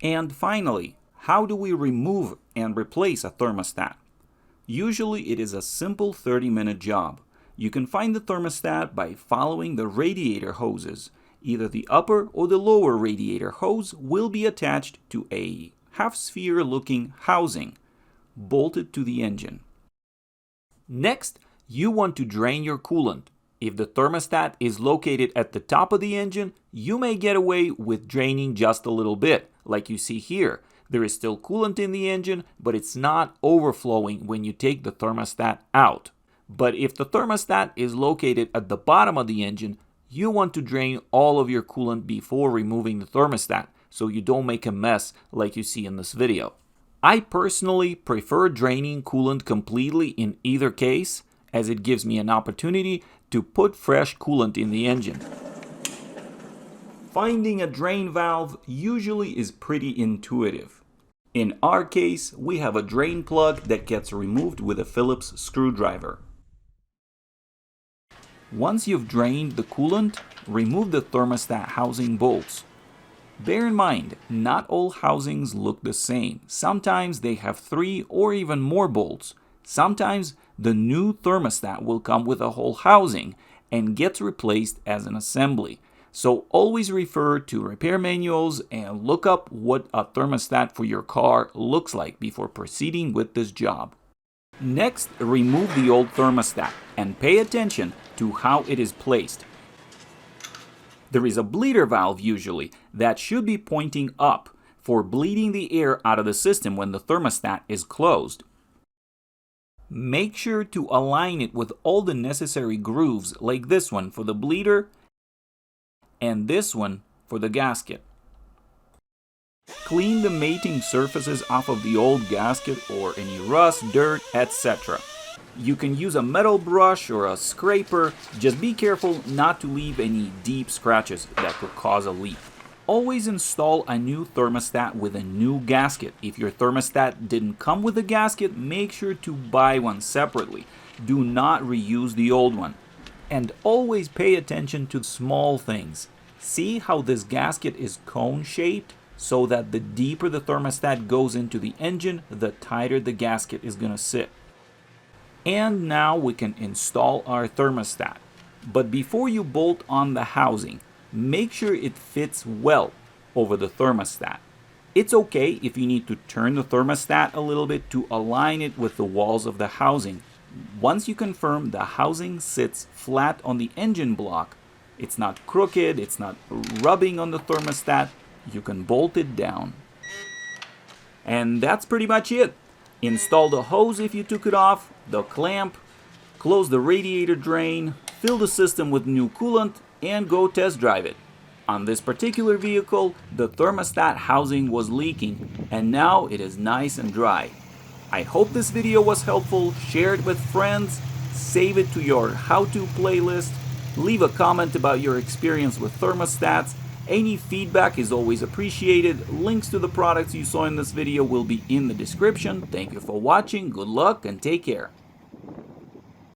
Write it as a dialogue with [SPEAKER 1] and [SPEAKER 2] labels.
[SPEAKER 1] And finally, how do we remove and replace a thermostat? Usually it is a simple 30-minute job. You can find the thermostat by following the radiator hoses. Either the upper or the lower radiator hose will be attached to a half-sphere looking housing bolted to the engine. Next, you want to drain your coolant. If the thermostat is located at the top of the engine, you may get away with draining just a little bit, like you see here. There is still coolant in the engine, but it's not overflowing when you take the thermostat out. But if the thermostat is located at the bottom of the engine, you want to drain all of your coolant before removing the thermostat, so you don't make a mess like you see in this video. I personally prefer draining coolant completely in either case, as it gives me an opportunity to put fresh coolant in the engine. Finding a drain valve usually is pretty intuitive. In our case, we have a drain plug that gets removed with a Phillips screwdriver. Once you've drained the coolant, remove the thermostat housing bolts. Bear in mind, not all housings look the same. Sometimes they have 3 or even more bolts. Sometimes the new thermostat will come with a whole housing and gets replaced as an assembly. So always refer to repair manuals and look up what a thermostat for your car looks like before proceeding with this job. Next, remove the old thermostat and pay attention to how it is placed. There is a bleeder valve usually that should be pointing up for bleeding the air out of the system when the thermostat is closed. Make sure to align it with all the necessary grooves, like this one for the bleeder and this one for the gasket. Clean the mating surfaces off of the old gasket or any rust, dirt, etc. You can use a metal brush or a scraper. Just be careful not to leave any deep scratches that could cause a leak. Always install a new thermostat with a new gasket. If your thermostat didn't come with a gasket, make sure to buy one separately. Do not reuse the old one. And always pay attention to small things. See how this gasket is cone-shaped? So that the deeper the thermostat goes into the engine, the tighter the gasket is going to sit. And now we can install our thermostat. But before you bolt on the housing, make sure it fits well over the thermostat. It's okay if you need to turn the thermostat a little bit to align it with the walls of the housing. Once you confirm the housing sits flat on the engine block, it's not crooked, it's not rubbing on the thermostat, you can bolt it down. And that's pretty much it. Install the hose if you took it off, the clamp, close the radiator drain, fill the system with new coolant, and go test drive it. On this particular vehicle, the thermostat housing was leaking, and now it is nice and dry. I hope this video was helpful. Share it with friends, save it to your how-to playlist, leave a comment about your experience with thermostats. Any feedback is always appreciated. Links to the products you saw in this video will be in the description. Thank you for watching, good luck, and take care.